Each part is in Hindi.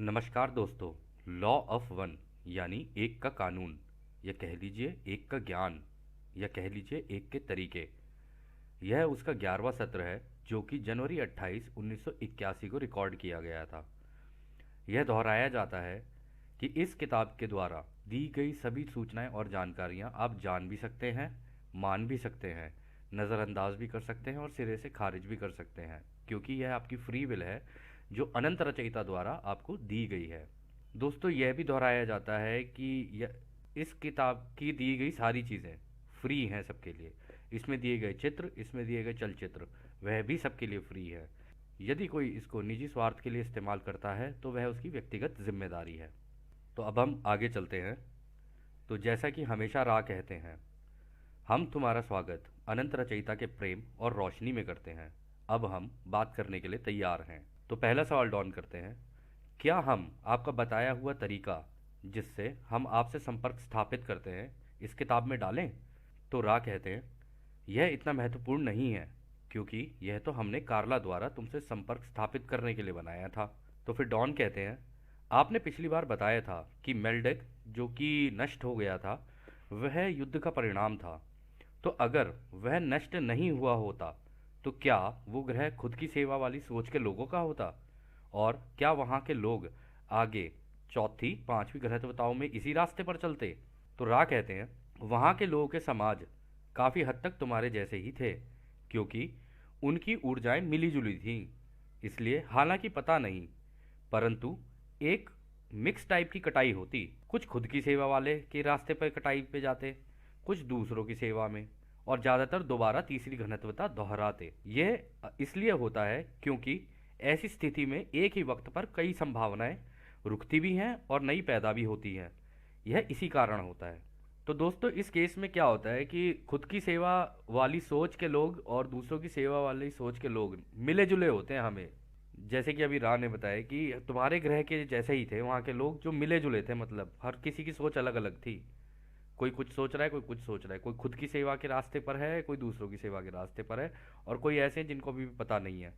नमस्कार दोस्तों। लॉ ऑफ वन यानी एक का कानून, या कह लीजिए एक का ज्ञान, या कह लीजिए एक के तरीके। यह उसका 11वां सत्र है जो कि जनवरी 28 1981 को रिकॉर्ड किया गया था। यह दोहराया जाता है कि इस किताब के द्वारा दी गई सभी सूचनाएं और जानकारियां आप जान भी सकते हैं, मान भी सकते हैं, नज़रअंदाज भी कर सकते हैं और सिरे से खारिज भी कर सकते हैं, क्योंकि यह आपकी फ्री विल है जो अनंत रचयिता द्वारा आपको दी गई है। दोस्तों, यह भी दोहराया जाता है कि इस किताब की दी गई सारी चीज़ें फ्री हैं सबके लिए। इसमें दिए गए चित्र, इसमें दिए गए चलचित्र, वह भी सबके लिए फ्री है। यदि कोई इसको निजी स्वार्थ के लिए इस्तेमाल करता है तो वह उसकी व्यक्तिगत जिम्मेदारी है। तो अब हम आगे चलते हैं। तो जैसा कि हमेशा राह कहते हैं, हम तुम्हारा स्वागत अनंत रचयिता के प्रेम और रोशनी में करते हैं। अब हम बात करने के लिए तैयार हैं। तो पहला सवाल डॉन करते हैं, क्या हम आपका बताया हुआ तरीका जिससे हम आपसे संपर्क स्थापित करते हैं इस किताब में डालें? तो रा कहते हैं, यह इतना महत्वपूर्ण नहीं है क्योंकि यह तो हमने कार्ला द्वारा तुमसे संपर्क स्थापित करने के लिए बनाया था। तो फिर डॉन कहते हैं, आपने पिछली बार बताया था कि मेल्डेक जो कि नष्ट हो गया था वह युद्ध का परिणाम था। तो अगर वह नष्ट नहीं हुआ होता तो क्या वो ग्रह खुद की सेवा वाली सोच के लोगों का होता? और क्या वहाँ के लोग आगे चौथी पांचवी ग्रहत्वताओं में इसी रास्ते पर चलते? तो रा कहते हैं, वहाँ के लोगों के समाज काफ़ी हद तक तुम्हारे जैसे ही थे क्योंकि उनकी ऊर्जाएं मिली जुली थीं। इसलिए हालांकि पता नहीं, परंतु एक मिक्स टाइप की कटाई होती। कुछ खुद की सेवा वाले के रास्ते पर कटाई पे जाते, कुछ दूसरों की सेवा में, और ज़्यादातर दोबारा तीसरी घनत्वता दोहराते। यह इसलिए होता है क्योंकि ऐसी स्थिति में एक ही वक्त पर कई संभावनाएं रुकती भी हैं और नई पैदा भी होती हैं। यह इसी कारण होता है। तो दोस्तों, इस केस में क्या होता है कि खुद की सेवा वाली सोच के लोग और दूसरों की सेवा वाली सोच के लोग मिले जुले होते हैं हमें। जैसे कि अभी राह ने बताया कि तुम्हारे ग्रह के जैसे ही थे वहाँ के लोग जो मिले जुले थे, मतलब हर किसी की सोच अलग अलग थी। कोई कुछ सोच रहा है, कोई कुछ सोच रहा है, कोई खुद की सेवा के रास्ते पर है, कोई दूसरों की सेवा के रास्ते पर है, और कोई ऐसे हैं जिनको अभी भी पता नहीं है,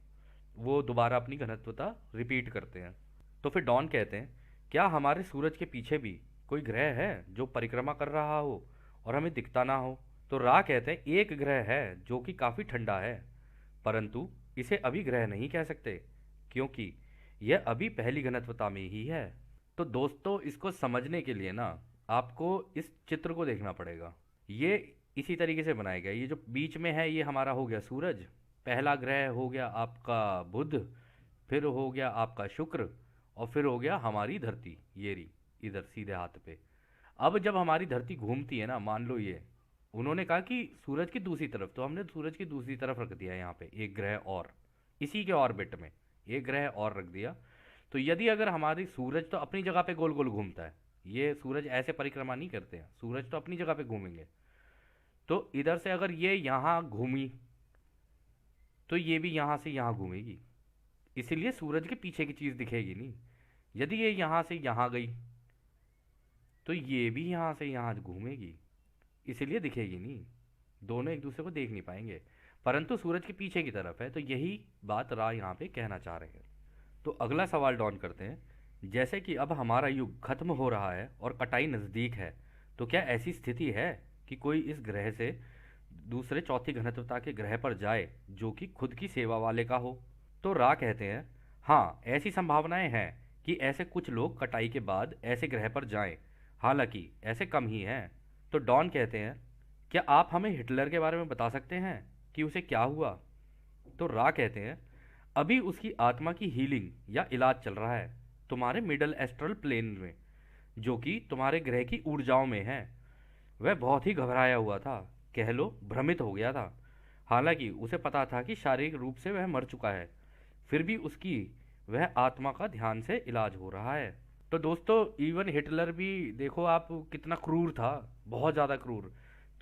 वो दोबारा अपनी घनत्वता रिपीट करते हैं। तो फिर डॉन कहते हैं, क्या हमारे सूरज के पीछे भी कोई ग्रह है जो परिक्रमा कर रहा हो और हमें दिखता ना हो? तो रा कहते हैं, एक ग्रह है जो कि काफ़ी ठंडा है, परंतु इसे अभी ग्रह नहीं कह सकते क्योंकि यह अभी पहली घनत्वता में ही है। तो दोस्तों, इसको समझने के लिए ना आपको इस चित्र को देखना पड़ेगा। ये इसी तरीके से बनाया गया। ये जो बीच में है ये हमारा हो गया सूरज, पहला ग्रह हो गया आपका बुध, फिर हो गया आपका शुक्र, और फिर हो गया हमारी धरती, ये रही इधर सीधे हाथ पे। अब जब हमारी धरती घूमती है ना, मान लो ये उन्होंने कहा कि सूरज की दूसरी तरफ, तो हमने सूरज की दूसरी तरफ रख दिया यहाँ पे एक ग्रह और, इसी के ऑर्बिट में एक ग्रह और रख दिया। तो यदि अगर हमारी सूरज तो अपनी जगह पे गोल गोल घूमता है, ये सूरज ऐसे परिक्रमा नहीं करते हैं, सूरज तो अपनी जगह पे घूमेंगे। तो इधर से अगर ये यहाँ घूमी तो ये भी यहाँ से यहाँ घूमेगी, इसीलिए सूरज के पीछे की चीज़ दिखेगी नहीं। यदि ये यहाँ से यहाँ गई तो ये भी यहाँ से यहाँ घूमेगी, इसीलिए दिखेगी नहीं। दोनों एक दूसरे को देख नहीं पाएंगे, परंतु सूरज के पीछे की तरफ है। तो यही बात रा यहाँ पे कहना चाह रहे हैं। तो अगला सवाल डॉन करते हैं, जैसे कि अब हमारा युग खत्म हो रहा है और कटाई नज़दीक है, तो क्या ऐसी स्थिति है कि कोई इस ग्रह से दूसरे चौथी घनत्वता के ग्रह पर जाए जो कि खुद की सेवा वाले का हो? तो रा कहते हैं, हाँ, ऐसी संभावनाएं हैं कि ऐसे कुछ लोग कटाई के बाद ऐसे ग्रह पर जाएं, हालांकि ऐसे कम ही हैं। तो डॉन कहते हैं, क्या आप हमें हिटलर के बारे में बता सकते हैं कि उसे क्या हुआ? तो रा कहते हैं, अभी उसकी आत्मा की हीलिंग या इलाज चल रहा है तुम्हारे मिडल एस्ट्रल प्लेन में, जो कि तुम्हारे ग्रह की ऊर्जाओं में है। वह बहुत ही घबराया हुआ था, कह लो भ्रमित हो गया था। हालांकि उसे पता था कि शारीरिक रूप से वह मर चुका है, फिर भी उसकी वह आत्मा का ध्यान से इलाज हो रहा है। तो दोस्तों, इवन हिटलर भी देखो आप कितना क्रूर था, बहुत ज़्यादा क्रूर।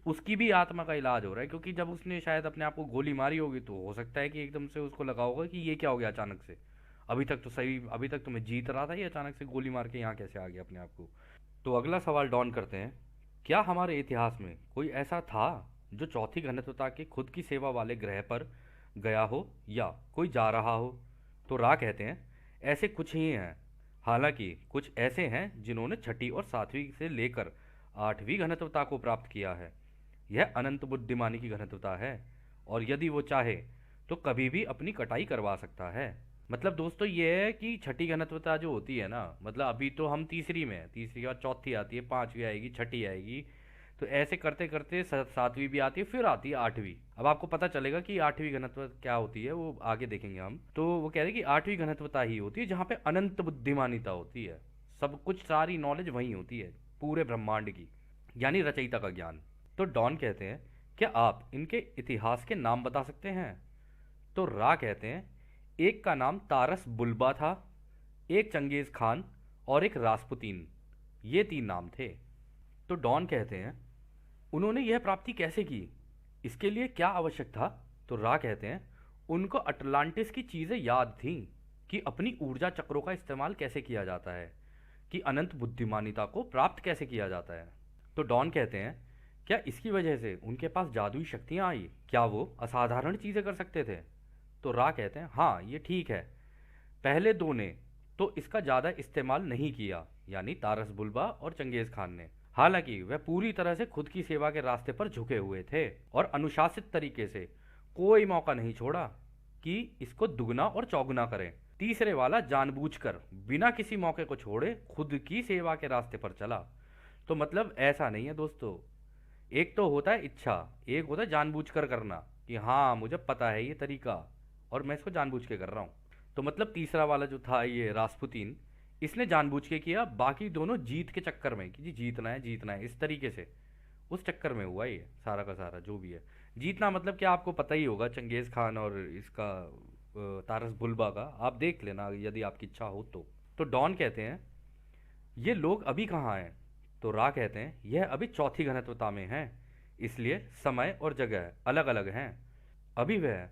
उसकी भी आत्मा का इलाज हो रहा है क्योंकि जब उसने शायद अपने आप को गोली मारी होगी तो हो सकता है कि एकदम से उसको लगा होगा कि ये क्या हो गया अचानक से। अभी तक तो सही, अभी तक तो मैं जीत रहा था, ये अचानक से गोली मार के यहाँ कैसे आ गया अपने आप को? तो अगला सवाल डॉन करते हैं, क्या हमारे इतिहास में कोई ऐसा था जो चौथी घनत्वता के खुद की सेवा वाले ग्रह पर गया हो या कोई जा रहा हो? तो रा कहते हैं, ऐसे कुछ ही हैं, हालांकि कुछ ऐसे हैं जिन्होंने छठी और सातवीं से लेकर आठवीं घनत्वता को प्राप्त किया है। यह अनंत बुद्धिमानी की घनत्वता है, और यदि वो चाहे तो कभी भी अपनी कटाई करवा सकता है। मतलब दोस्तों ये है कि छठी घनत्वता जो होती है ना, मतलब अभी तो हम तीसरी में हैं, तीसरी के बाद चौथी आती है, पांचवी आएगी, छठी आएगी, तो ऐसे करते करते सातवीं भी आती है, फिर आती है आठवीं। अब आपको पता चलेगा कि आठवीं घनत्व क्या होती है, वो आगे देखेंगे हम। तो वो कह रहे हैं कि आठवीं घनत्वता ही होती है जहाँ पे अनंत बुद्धिमानिता होती है, सब कुछ सारी नॉलेज वहीं होती है, पूरे ब्रह्मांड की, यानी रचयिता का ज्ञान। तो डॉन कहते हैं, क्या आप इनके इतिहास के नाम बता सकते हैं? तो रा कहते हैं, एक का नाम तारस बुल्बा था, एक चंगेज खान, और एक रासपुतीन। ये तीन नाम थे। तो डॉन कहते हैं, उन्होंने यह प्राप्ति कैसे की, इसके लिए क्या आवश्यक था? तो रा कहते हैं, उनको अटलांटिस की चीज़ें याद थीं, कि अपनी ऊर्जा चक्रों का इस्तेमाल कैसे किया जाता है, कि अनंत बुद्धिमानिता को प्राप्त कैसे किया जाता है। तो डॉन कहते हैं, क्या इसकी वजह से उनके पास जादुई शक्तियाँ आई, क्या वो असाधारण चीज़ें कर सकते थे? तो रा कहते हैं, हाँ ये ठीक है, पहले दो ने तो इसका ज़्यादा इस्तेमाल नहीं किया, यानी तारस बुल्बा और चंगेज खान ने। हालांकि वह पूरी तरह से खुद की सेवा के रास्ते पर झुके हुए थे और अनुशासित तरीके से कोई मौका नहीं छोड़ा कि इसको दुगना और चौगुना करें। तीसरे वाला जानबूझकर बिना किसी मौके को छोड़े खुद की सेवा के रास्ते पर चला। तो मतलब ऐसा नहीं है दोस्तों, एक तो होता है इच्छा, एक होता है जानबूझकर करना, कि हाँ मुझे पता है ये तरीका और मैं इसको जानबूझ के कर रहा हूँ। तो मतलब तीसरा वाला जो था ये रासपुतीन, इसने जानबूझ के किया, बाकी दोनों जीत के चक्कर में कि जी जीतना है इस तरीके से, उस चक्कर में हुआ ये सारा का सारा जो भी है। जीतना मतलब क्या, आपको पता ही होगा चंगेज खान और इसका तारस बुल्बा का, आप देख लेना यदि आपकी इच्छा हो तो। डॉन कहते हैं, ये लोग अभी कहाँ हैं? तो रा कहते हैं, यह अभी चौथी घनत्वता में हैं, इसलिए समय और जगह अलग अलग हैं। अभी वह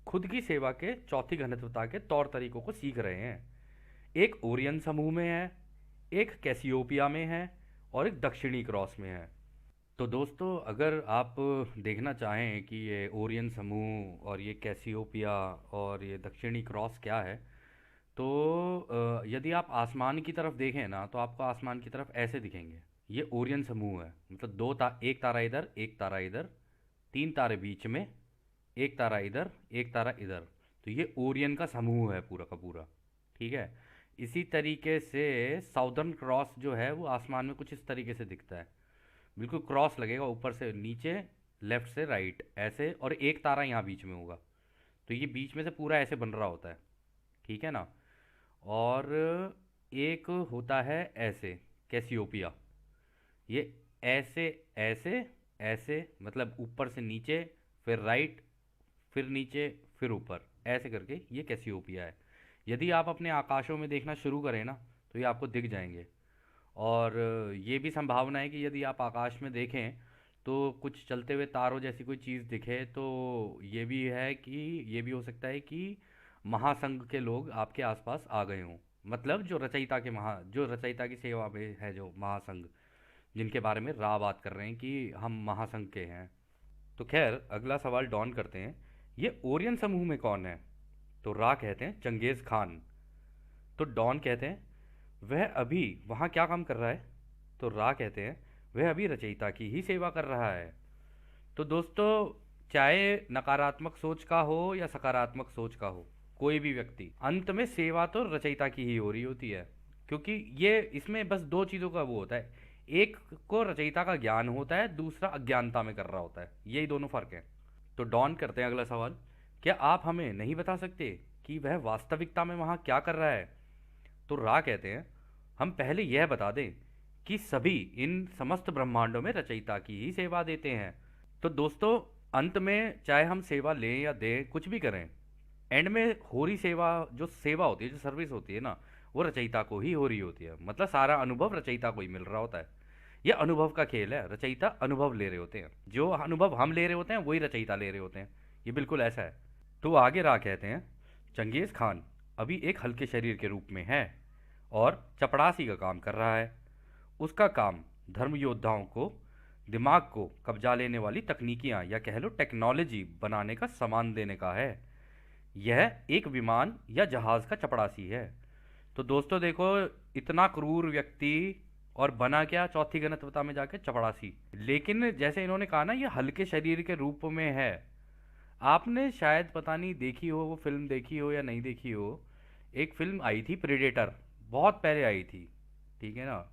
खुद की सेवा के चौथी घनत्वता के तौर तरीकों को सीख रहे हैं। एक ओरियन समूह में है, एक कैसियोपिया में है, और एक दक्षिणी क्रॉस में है। तो दोस्तों अगर आप देखना चाहें कि ये ओरियन समूह और ये कैसियोपिया और ये दक्षिणी क्रॉस क्या है, तो यदि आप आसमान की तरफ देखें ना, तो आपको आसमान की तरफ ऐसे दिखेंगे। ये ओरियन समूह है, मतलब एक तारा इधर, एक तारा इधर, तीन तारे बीच में, एक तारा इधर, एक तारा इधर। तो ये ओरियन का समूह है पूरा का पूरा। ठीक है। इसी तरीके से साउदर्न क्रॉस जो है वो आसमान में कुछ इस तरीके से दिखता है, बिल्कुल क्रॉस लगेगा ऊपर से नीचे, लेफ्ट से राइट ऐसे, और एक तारा यहाँ बीच में होगा। तो ये बीच में से पूरा ऐसे बन रहा होता है, ठीक है ना। और एक होता है ऐसे, कैसियोपिया, ये ऐसे ऐसे ऐसे, मतलब ऊपर से नीचे, फिर राइट, फिर नीचे, फिर ऊपर, ऐसे करके ये कैसियोपिया है। यदि आप अपने आकाशों में देखना शुरू करें ना, तो ये आपको दिख जाएंगे। और ये भी संभावना है कि यदि आप आकाश में देखें तो कुछ चलते हुए तारों जैसी कोई चीज़ दिखे, तो ये भी है कि ये भी हो सकता है कि महासंघ के लोग आपके आसपास आ गए हों। मतलब जो रचयिता की सेवा में है, जो महासंघ, जिनके बारे में रा बात कर रहे हैं कि हम महासंघ के हैं। तो खैर अगला सवाल डॉन करते हैं, ये ओरियन समूह में कौन है? तो रा कहते हैं चंगेज़ खान। तो डॉन कहते हैं, वह अभी वहाँ क्या काम कर रहा है? तो रा कहते हैं, वह अभी रचयिता की ही सेवा कर रहा है। तो दोस्तों चाहे नकारात्मक सोच का हो या सकारात्मक सोच का हो, कोई भी व्यक्ति अंत में सेवा तो रचयिता की ही हो रही होती है, क्योंकि ये इसमें बस दो चीज़ों का वो होता है, एक को रचयिता का ज्ञान होता है, दूसरा अज्ञानता में कर रहा होता है, यही दोनों फर्क है। तो डॉन करते हैं अगला सवाल, क्या आप हमें नहीं बता सकते कि वह वास्तविकता में वहाँ क्या कर रहा है? तो रा कहते हैं, हम पहले यह बता दें कि सभी इन समस्त ब्रह्मांडों में रचयिता की ही सेवा देते हैं। तो दोस्तों अंत में चाहे हम सेवा लें या दें, कुछ भी करें, एंड में हो रही सेवा, जो सेवा होती है, जो सर्विस होती है ना, वो रचयिता को ही हो रही होती है। मतलब सारा अनुभव रचयिता को ही मिल रहा होता है। यह अनुभव का खेल है, रचयिता अनुभव ले रहे होते हैं, जो अनुभव हम ले रहे होते हैं वही रचयिता ले रहे होते हैं, ये बिल्कुल ऐसा है। तो आगे रा कहते हैं, चंगेज़ खान अभी एक हल्के शरीर के रूप में है और चपड़ासी का काम कर रहा है। उसका काम धर्म योद्धाओं को दिमाग को कब्जा लेने वाली तकनीकियाँ या कह लो टेक्नोलॉजी बनाने का सामान देने का है। यह एक विमान या जहाज़ का चपड़ासी है तो दोस्तों देखो, इतना क्रूर व्यक्ति और बना क्या चौथी गणतवता में जाके चपड़ासी। लेकिन जैसे इन्होंने कहा ना, ये हल्के शरीर के रूप में है। आपने शायद पता नहीं देखी हो, वो फिल्म देखी हो या नहीं देखी हो। एक फिल्म आई थी प्रेडेटर, बहुत पहले आई थी, ठीक है ना।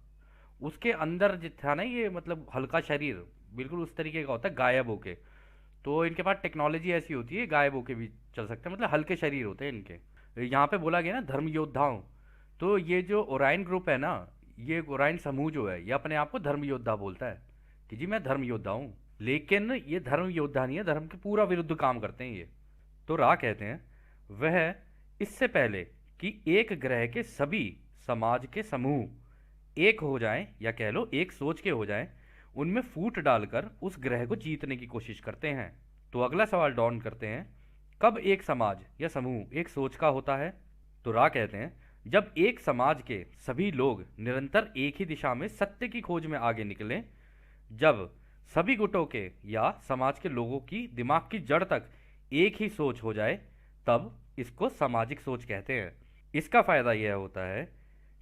उसके अंदर जो था ना, ये मतलब हल्का शरीर बिल्कुल उस तरीके का होता है, गायब होके। तो इनके पास टेक्नोलॉजी ऐसी होती है, गायब होके भी चल सकते हैं, मतलब हल्के शरीर होते हैं इनके। यहाँ पे बोला गया ना धर्म योद्धाओं, तो ये जो ओरायन ग्रुप है ना, ये ओरायन समूह जो है, ये अपने आप को धर्म योद्धा बोलता है कि जी मैं धर्म योद्धा हूँ। लेकिन ये धर्म योद्धा नहीं है, धर्म के पूरा विरुद्ध काम करते हैं ये। तो रा कहते हैं वह इससे पहले कि एक ग्रह के सभी समाज के समूह एक हो जाएं, या कह लो एक सोच के हो जाएं, उनमें फूट डालकर उस ग्रह को जीतने की कोशिश करते हैं। तो अगला सवाल डॉन करते हैं, कब एक समाज या समूह एक सोच का होता है? तो रा कहते हैं जब एक समाज के सभी लोग निरंतर एक ही दिशा में सत्य की खोज में आगे निकलें, जब सभी गुटों के या समाज के लोगों की दिमाग की जड़ तक एक ही सोच हो जाए, तब इसको सामाजिक सोच कहते हैं। इसका फायदा यह होता है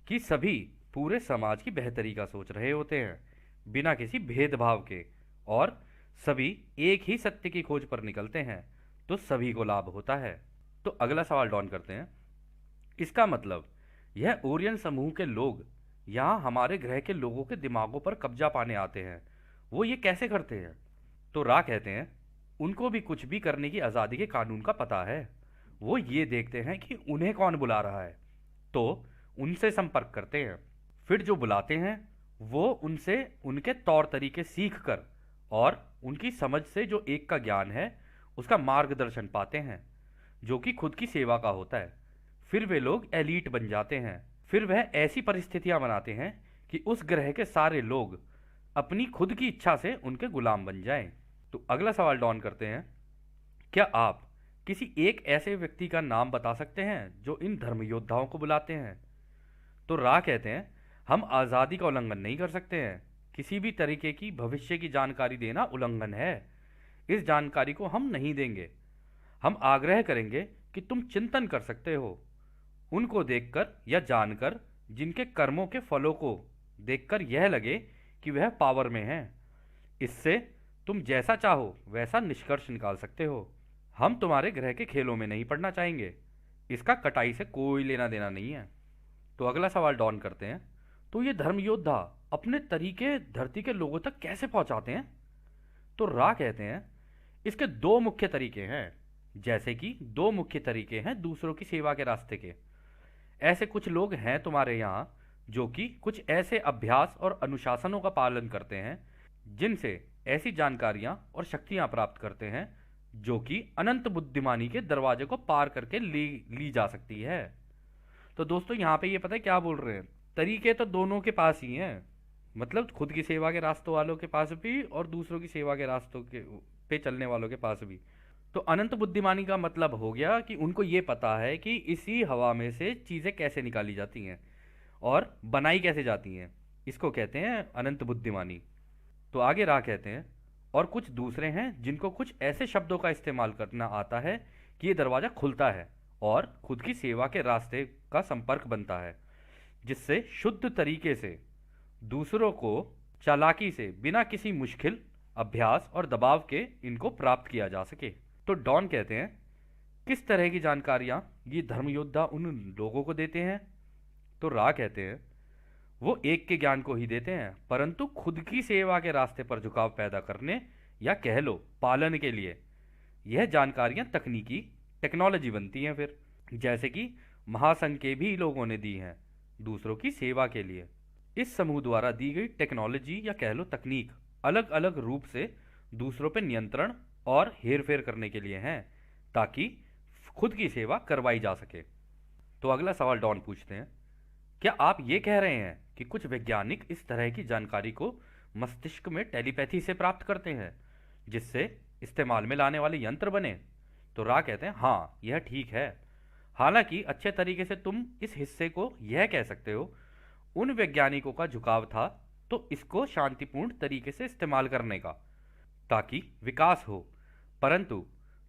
कि सभी पूरे समाज की बेहतरी का सोच रहे होते हैं, बिना किसी भेदभाव के, और सभी एक ही सत्य की खोज पर निकलते हैं, तो सभी को लाभ होता है। तो अगला सवाल डॉन करते हैं, इसका मतलब यह ओरियन समूह के लोग यहाँ हमारे ग्रह के लोगों के दिमागों पर कब्जा पाने आते हैं, वो ये कैसे करते हैं? तो रा कहते हैं उनको भी कुछ भी करने की आज़ादी के कानून का पता है। वो ये देखते हैं कि उन्हें कौन बुला रहा है, तो उनसे संपर्क करते हैं। फिर जो बुलाते हैं वो उनसे उनके तौर तरीके सीख कर और उनकी समझ से जो एक का ज्ञान है उसका मार्गदर्शन पाते हैं, जो कि खुद की सेवा का होता है। फिर वे लोग एलीट बन जाते हैं। फिर वह ऐसी परिस्थितियां बनाते हैं कि उस ग्रह के सारे लोग अपनी खुद की इच्छा से उनके गुलाम बन जाएं। तो अगला सवाल डॉन करते हैं, क्या आप किसी एक ऐसे व्यक्ति का नाम बता सकते हैं जो इन धर्म योद्धाओं को बुलाते हैं? तो रा कहते हैं हम आज़ादी का उल्लंघन नहीं कर सकते हैं। किसी भी तरीके की भविष्य की जानकारी देना उल्लंघन है। इस जानकारी को हम नहीं देंगे। हम आग्रह करेंगे कि तुम चिंतन कर सकते हो, उनको देखकर या जानकर जिनके कर्मों के फलों को देखकर यह लगे कि वह पावर में हैं। इससे तुम जैसा चाहो वैसा निष्कर्ष निकाल सकते हो। हम तुम्हारे ग्रह के खेलों में नहीं पड़ना चाहेंगे। इसका कटाई से कोई लेना देना नहीं है। तो अगला सवाल डॉन करते हैं, तो ये धर्म योद्धा अपने तरीके धरती के लोगों तक कैसे पहुंचाते हैं? तो रा कहते हैं इसके दो मुख्य तरीके हैं। जैसे कि दो मुख्य तरीके हैं दूसरों की सेवा के रास्ते के। ऐसे कुछ लोग हैं तुम्हारे यहाँ जो कि कुछ ऐसे अभ्यास और अनुशासनों का पालन करते हैं जिनसे ऐसी जानकारियां और शक्तियां प्राप्त करते हैं जो कि अनंत बुद्धिमानी के दरवाजे को पार करके ली जा सकती है। तो दोस्तों यहाँ पे ये पता है क्या बोल रहे हैं, तरीके तो दोनों के पास ही हैं, मतलब खुद की सेवा के रास्तों वालों के पास भी और दूसरों की सेवा के रास्तों के पे चलने वालों के पास भी। तो अनंत बुद्धिमानी का मतलब हो गया कि उनको ये पता है कि इसी हवा में से चीज़ें कैसे निकाली जाती हैं और बनाई कैसे जाती हैं। इसको कहते हैं अनंत बुद्धिमानी। तो आगे राह कहते हैं और कुछ दूसरे हैं जिनको कुछ ऐसे शब्दों का इस्तेमाल करना आता है कि ये दरवाज़ा खुलता है और खुद की सेवा के रास्ते का संपर्क बनता है, जिससे शुद्ध तरीके से दूसरों को चालाकी से बिना किसी मुश्किल अभ्यास और दबाव के इनको प्राप्त किया जा सके। तो डॉन कहते हैं किस तरह की जानकारियां ये धर्म योद्धा उन लोगों को देते हैं? तो रा कहते हैं वो एक के ज्ञान को ही देते हैं, परंतु खुद की सेवा के रास्ते पर झुकाव पैदा करने या कह लो पालन के लिए यह जानकारियां तकनीकी टेक्नोलॉजी बनती हैं। फिर जैसे कि महासंघ के भी लोगों ने दी हैं दूसरों की सेवा के लिए। इस समूह द्वारा दी गई टेक्नोलॉजी या कह लो तकनीक अलग अलग रूप से दूसरों पर नियंत्रण और हेरफेर करने के लिए हैं, ताकि खुद की सेवा करवाई जा सके। तो अगला सवाल डॉन पूछते हैं, क्या आप ये कह रहे हैं कि कुछ वैज्ञानिक इस तरह की जानकारी को मस्तिष्क में टेलीपैथी से प्राप्त करते हैं जिससे इस्तेमाल में लाने वाले यंत्र बने? तो रा कहते हैं हाँ, यह ठीक है। हालांकि अच्छे तरीके से तुम इस हिस्से को यह कह सकते हो उन वैज्ञानिकों का झुकाव था तो इसको शांतिपूर्ण तरीके से इस्तेमाल करने का, ताकि विकास हो। परंतु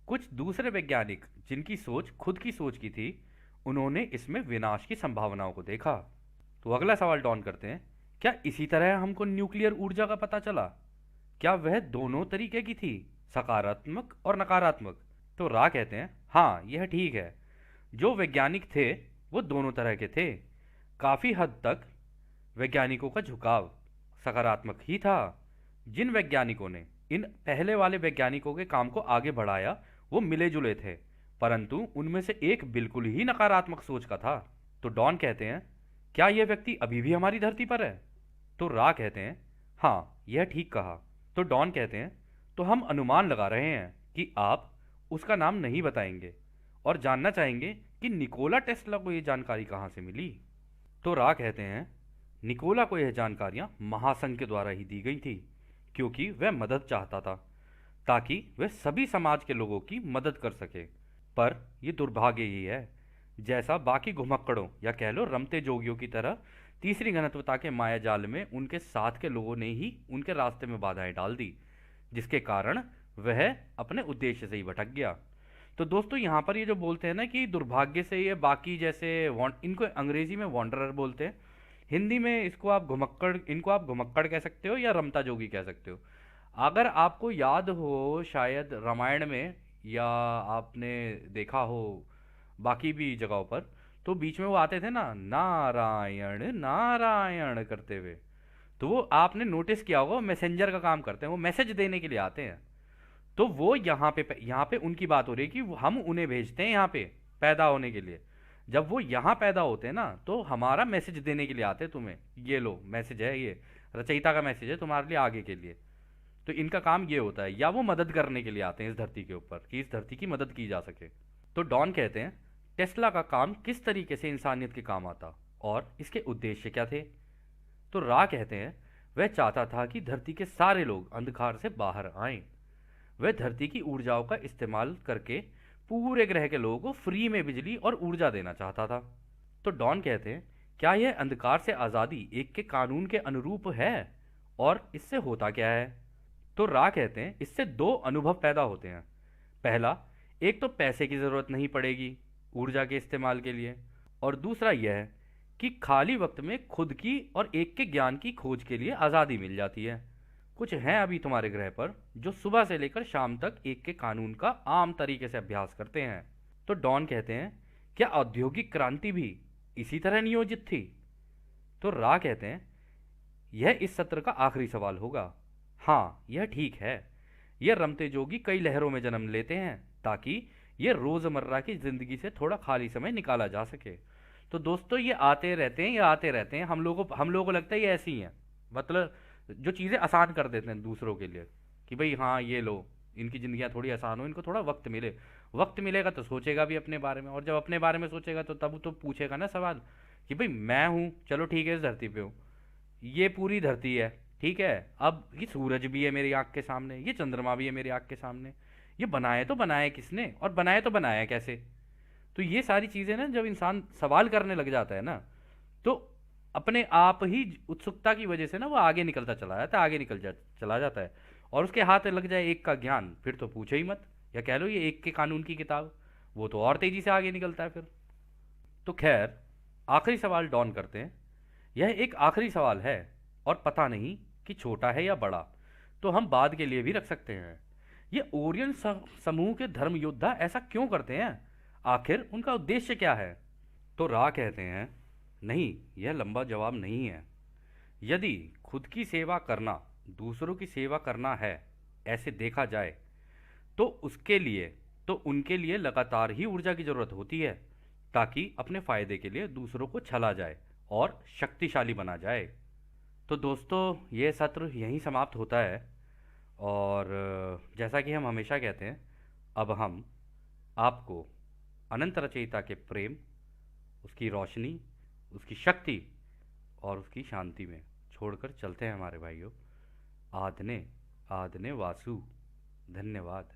कुछ दूसरे वैज्ञानिक जिनकी सोच खुद की सोच की थी, उन्होंने इसमें विनाश की संभावनाओं को देखा। तो अगला सवाल डॉन करते हैं, क्या इसी तरह हमको न्यूक्लियर ऊर्जा का पता चला? क्या वह दोनों तरीके की थी, सकारात्मक और नकारात्मक? तो रा कहते हैं, हाँ यह ठीक है। जो वैज्ञानिक थे वो दोनों तरह के थे। काफी हद तक वैज्ञानिकों का झुकाव सकारात्मक ही था। जिन वैज्ञानिकों ने इन पहले वाले वैज्ञानिकों के काम को आगे बढ़ाया वो मिले जुले थे, परंतु उनमें से एक बिल्कुल ही नकारात्मक सोच का था। तो डॉन कहते हैं, क्या यह व्यक्ति अभी भी हमारी धरती पर है? तो रा कहते हैं, हाँ यह ठीक कहा। तो डॉन कहते हैं, तो हम अनुमान लगा रहे हैं कि आप उसका नाम नहीं बताएंगे और जानना चाहेंगे कि निकोला टेस्ला को यह जानकारी कहाँ से मिली। तो रा कहते हैं, निकोला को यह जानकारियां महासंघ के द्वारा ही दी गई थी, क्योंकि वह मदद चाहता था, ताकि वह सभी समाज के लोगों की मदद कर सके। पर यह दुर्भाग्य ही है, जैसा बाकी घुमक्कड़ों या कह लो रमते जोगियों की तरह तीसरी घनत्वता के माया जाल में उनके साथ के लोगों ने ही उनके रास्ते में बाधाएं डाल दी, जिसके कारण वह अपने उद्देश्य से ही भटक गया। तो दोस्तों यहाँ पर ये जो बोलते हैं ना कि दुर्भाग्य से ये बाकी जैसे इनको अंग्रेजी में वॉन्डरर बोलते हैं, हिंदी में इसको आप घुमक्कड़, इनको आप घुमक्कड़ कह सकते हो या रमता जोगी कह सकते हो। अगर आपको याद हो शायद रामायण में, या आपने देखा हो बाकी भी जगहों पर, तो बीच में वो आते थे ना, नारायण नारायण करते हुए। तो वो आपने नोटिस किया होगा, मैसेंजर का काम करते हैं, वो मैसेज देने के लिए आते हैं। तो वो यहाँ पे उनकी बात हो रही है कि हम उन्हें भेजते हैं यहाँ पे पैदा होने के लिए। जब वो यहाँ पैदा होते हैं ना, तो हमारा मैसेज देने के लिए आते हैं तुम्हें, ये लो मैसेज है, ये रचयिता का मैसेज है तुम्हारे लिए आगे के लिए। तो इनका काम ये होता है, या वो मदद करने के लिए आते हैं इस धरती के ऊपर कि इस धरती की मदद की जा सके। तो डॉन कहते हैं, टेस्ला का काम किस तरीके से इंसानियत के काम आता और इसके उद्देश्य क्या थे? तो रा कहते हैं, वह चाहता था कि धरती के सारे लोग अंधकार से बाहर आएं। वह धरती की ऊर्जाओं का इस्तेमाल करके पूरे ग्रह के लोगों को फ्री में बिजली और ऊर्जा देना चाहता था। तो डॉन कहते हैं, क्या यह अंधकार से आज़ादी एक के कानून के अनुरूप है और इससे होता क्या है? तो रा कहते हैं, इससे दो अनुभव पैदा होते हैं। पहला, एक तो पैसे की ज़रूरत नहीं पड़ेगी ऊर्जा के इस्तेमाल के लिए, और दूसरा यह है कि खाली वक्त में खुद की और एक के ज्ञान की खोज के लिए आज़ादी मिल जाती है। कुछ हैं अभी तुम्हारे ग्रह पर जो सुबह से लेकर शाम तक एक के कानून का आम तरीके से अभ्यास करते हैं। तो डॉन कहते हैं, क्या औद्योगिक क्रांति भी इसी तरह नियोजित थी? तो रा कहते हैं, यह इस सत्र का आखिरी सवाल होगा। हाँ यह ठीक है। यह रमते जोगी कई लहरों में जन्म लेते हैं ताकि यह रोज़मर्रा की ज़िंदगी से थोड़ा खाली समय निकाला जा सके। तो दोस्तों ये आते रहते हैं, ये आते रहते हैं, हम लोगों को लगता है ये ऐसी ही हैं, मतलब जो चीज़ें आसान कर देते हैं दूसरों के लिए, कि भाई हाँ ये लो, इनकी ज़िंदगियाँ थोड़ी आसान हो, इनको थोड़ा वक्त मिले। वक्त मिलेगा तो सोचेगा भी अपने बारे में, और जब अपने बारे में सोचेगा तो तब तो पूछेगा ना सवाल कि भाई मैं हूँ, चलो ठीक है इस धरती पे हूँ, ये पूरी धरती है, ठीक है, अब ये सूरज भी है मेरी आँख के सामने, ये चंद्रमा भी है मेरी आँख के सामने, ये बनाए तो बनाए किसने और बनाए तो बनाया कैसे? तो ये सारी चीज़ें ना जब इंसान सवाल करने लग जाता है ना, तो अपने आप ही उत्सुकता की वजह से ना वो आगे निकलता चला जाता है, चला जाता है। और उसके हाथ लग जाए एक का ज्ञान, फिर तो पूछो ही मत, या कह लो ये एक के कानून की किताब, वो तो और तेजी से आगे निकलता है फिर। तो खैर, आखिरी सवाल डॉन करते हैं, यह एक आखिरी सवाल है और पता नहीं कि छोटा है या बड़ा, तो हम बाद के लिए भी रख सकते हैं। ये ओरियन समूह के धर्म योद्धा ऐसा क्यों करते हैं? आखिर उनका उद्देश्य क्या है? तो रा कहते हैं, नहीं, यह लंबा जवाब नहीं है। यदि खुद की सेवा करना दूसरों की सेवा करना है ऐसे देखा जाए, तो उसके लिए तो उनके लिए लगातार ही ऊर्जा की ज़रूरत होती है, ताकि अपने फ़ायदे के लिए दूसरों को छला जाए और शक्तिशाली बना जाए। तो दोस्तों ये सत्र यहीं समाप्त होता है, और जैसा कि हम हमेशा कहते हैं, अब हम आपको अनंत रचयिता के प्रेम, उसकी रोशनी, उसकी शक्ति और उसकी शांति में छोड़कर चलते हैं हमारे भाइयों। आदने आदने वासु। धन्यवाद।